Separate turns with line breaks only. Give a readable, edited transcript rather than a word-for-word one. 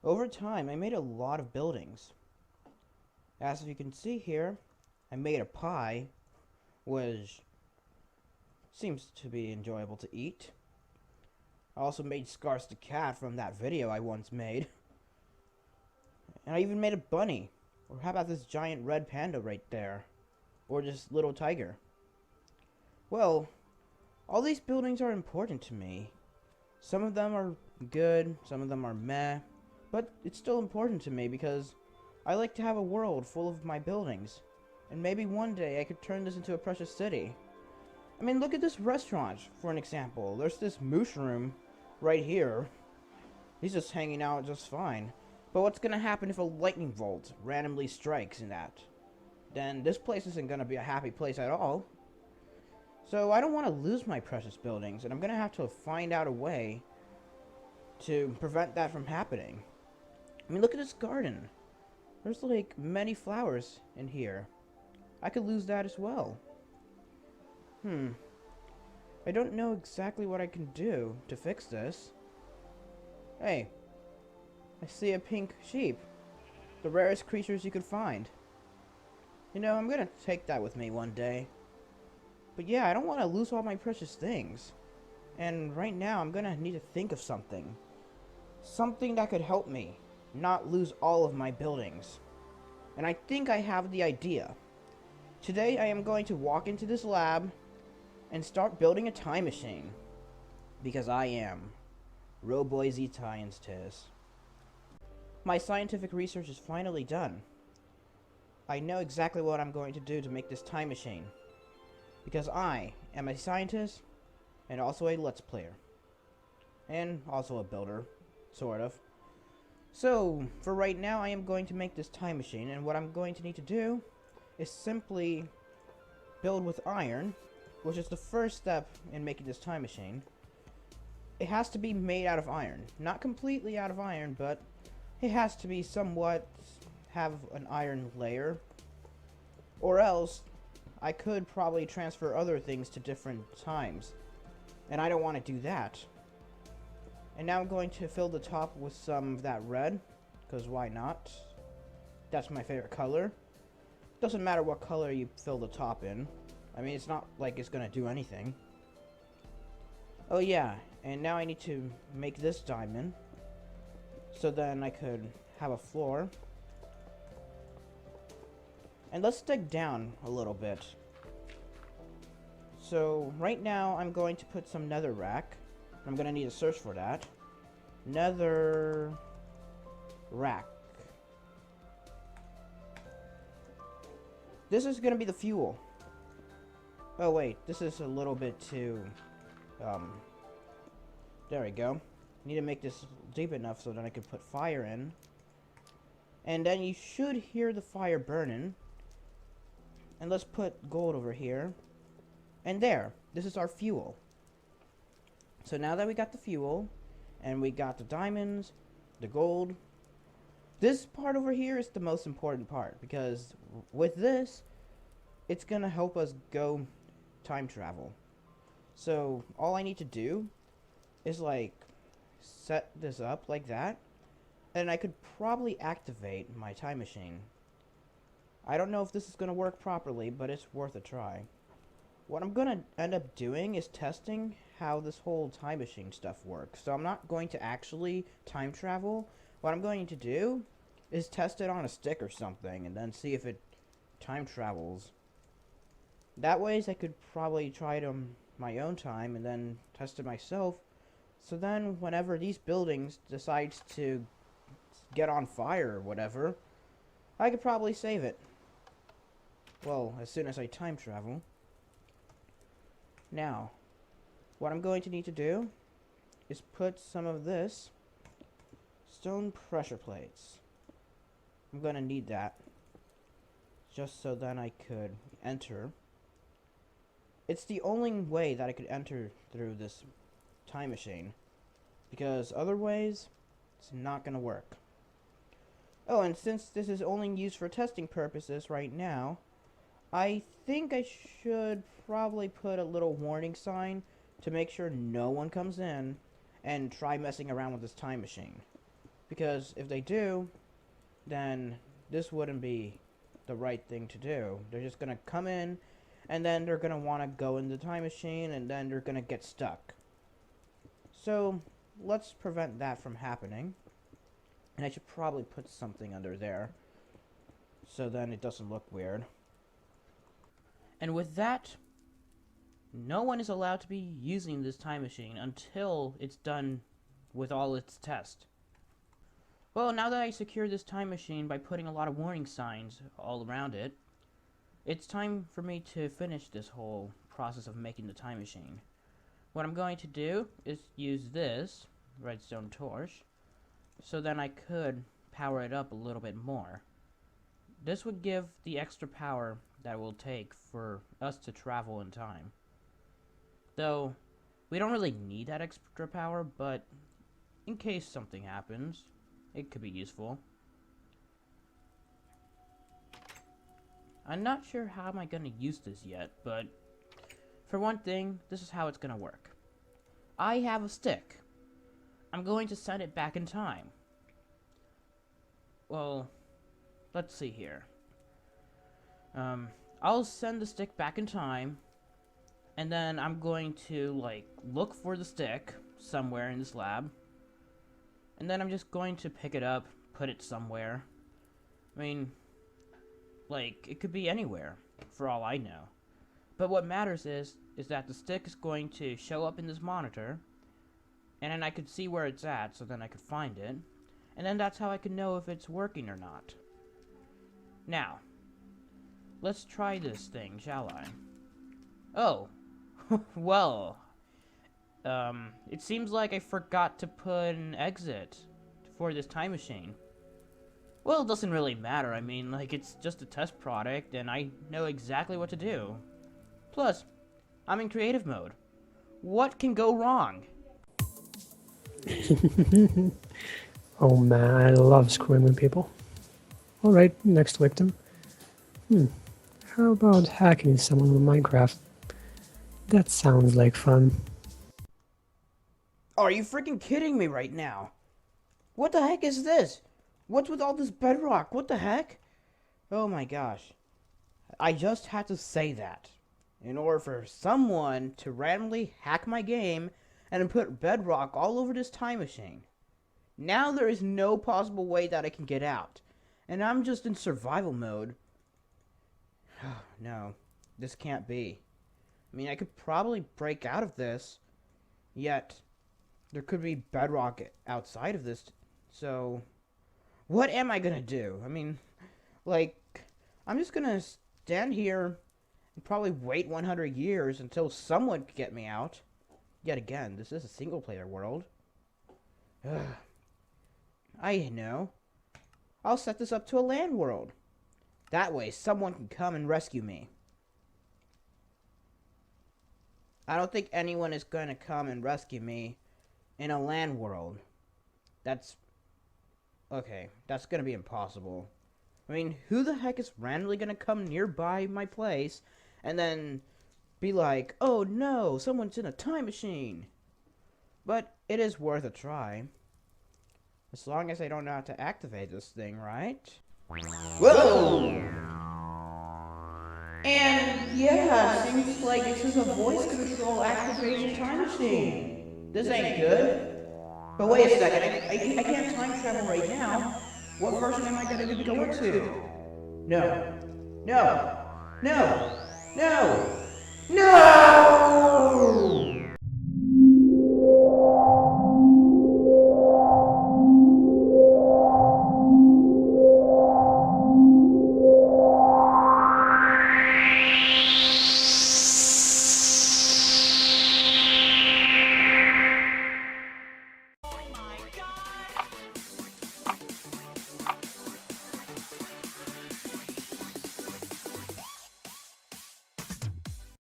Over time, I made a lot of buildings. As you can see here, I made a pie, which seems to be enjoyable to eat. I also made Scars the cat from that video I once made. And I even made a bunny. Or how about this giant red panda right there? Or this little tiger? Well, all these buildings are important to me. Some of them are good, some of them are meh, but it's still important to me because I like to have a world full of my buildings. And maybe one day I could turn this into a precious city. I mean, look at this restaurant, for an example. There's this mushroom right here. He's just hanging out just fine. But what's gonna happen if a lightning bolt randomly strikes in that? Then this place isn't gonna be a happy place at all. So I don't want to lose my precious buildings, and I'm gonna have to find out a way to prevent that from happening. I mean, look at this garden. There's like many flowers in here. I could lose that as well. I don't know exactly what I can do to fix this. Hey, I see a pink sheep. The rarest creatures you could find. You know, I'm gonna take that with me one day. But yeah, I don't want to lose all my precious things. And right now, I'm gonna need to think of something. Something that could help me not lose all of my buildings. And I think I have the idea. Today, I am going to walk into this lab and start building a time machine. Because I am RoboyZHunter. My scientific research is finally done. I know exactly what I'm going to do to make this time machine. Because I am a scientist and also a Let's Player. And also a builder, sort of. So, for right now, I am going to make this time machine, and what I'm going to need to do is simply build with iron, which is the first step in making this time machine. It has to be made out of iron. Not completely out of iron, but it has to be somewhat have an iron layer. Or else, I could probably transfer other things to different times. And I don't want to do that. And now I'm going to fill the top with some of that red, because why not? That's my favorite color. Doesn't matter what color you fill the top in. I mean, it's not like it's gonna do anything. Oh yeah, and now I need to make this diamond. So then I could have a floor. And let's dig down a little bit. So right now I'm going to put some nether rack. I'm gonna need to search for that. Nether rack. This is gonna be the fuel. Oh wait, this is a little bit too there we go. Need to make this deep enough so that I can put fire in. And then you should hear the fire burning. And let's put gold over here. And there, this is our fuel. So now that we got the fuel, and we got the diamonds, the gold, this part over here is the most important part, because with this, it's gonna help us go time travel. So all I need to do is like set this up like that, and I could probably activate my time machine. I don't know if this is gonna work properly, but it's worth a try. What I'm gonna end up doing is testing how this whole time machine stuff works. So I'm not going to actually time travel. What I'm going to do is test it on a stick or something and then see if it time travels. That ways I could probably try it on my own time and then test it myself. So then whenever these buildings decides to get on fire or whatever, I could probably save it. Well, as soon as I time travel. Now, what I'm going to need to do is put some of this stone pressure plates. I'm going to need that just so then I could enter. It's the only way that I could enter through this time machine, because other ways it's not going to work. Oh, and since this is only used for testing purposes right now, I think I should probably put a little warning sign to make sure no one comes in and try messing around with this time machine. Because if they do, then this wouldn't be the right thing to do. They're just gonna come in, and then they're gonna want to go in the time machine, and then they're gonna get stuck. So let's prevent that from happening. And I should probably put something under there, so then it doesn't look weird. And with that, no one is allowed to be using this time machine until it's done with all its tests. Well, now that I secured this time machine by putting a lot of warning signs all around it, it's time for me to finish this whole process of making the time machine. What I'm going to do is use this redstone torch, so then I could power it up a little bit more. This would give the extra power that it will take for us to travel in time. Though, we don't really need that extra power, but in case something happens, it could be useful. I'm not sure how am I going to use this yet, but for one thing, this is how it's going to work. I have a stick. I'm going to send it back in time. Well, let's see here. I'll send the stick back in time, and then I'm going to, like, look for the stick somewhere in this lab, and then I'm just going to pick it up, put it somewhere. I mean, like, it could be anywhere, for all I know. But what matters is that the stick is going to show up in this monitor, and then I could see where it's at, so then I could find it, and then that's how I can know if it's working or not. Now, let's try this thing, shall I? Oh, well, it seems like I forgot to put an exit for this time machine. Well, it doesn't really matter. I mean, like, it's just a test product, and I know exactly what to do. Plus, I'm in creative mode. What can go wrong?
Oh man, I love screwing with people. Alright, next victim. How about hacking someone with Minecraft? That sounds like fun.
Are you freaking kidding me right now? What the heck is this? What's with all this bedrock? What the heck? Oh my gosh. I just had to say that. In order for someone to randomly hack my game and put bedrock all over this time machine. Now there is no possible way that I can get out. And I'm just in survival mode. No, this can't be. I mean, I could probably break out of this, yet there could be bedrock outside of this, so what am I gonna do? I mean, like, I'm just gonna stand here and probably wait 100 years until someone can get me out. Yet again, this is a single-player world. I know. I'll set this up to a land world. That way, someone can come and rescue me. I don't think anyone is going to come and rescue me in a land world. That's going to be impossible. I mean, who the heck is randomly going to come nearby my place and then be like, oh no, someone's in a time machine? But it is worth a try. As long as I don't know how to activate this thing, right? Whoa! And yeah, seems like this is a voice control activation time machine. This ain't good. But wait a second, I can't time travel right now. What version am I going to go into? No. No. No. No. No!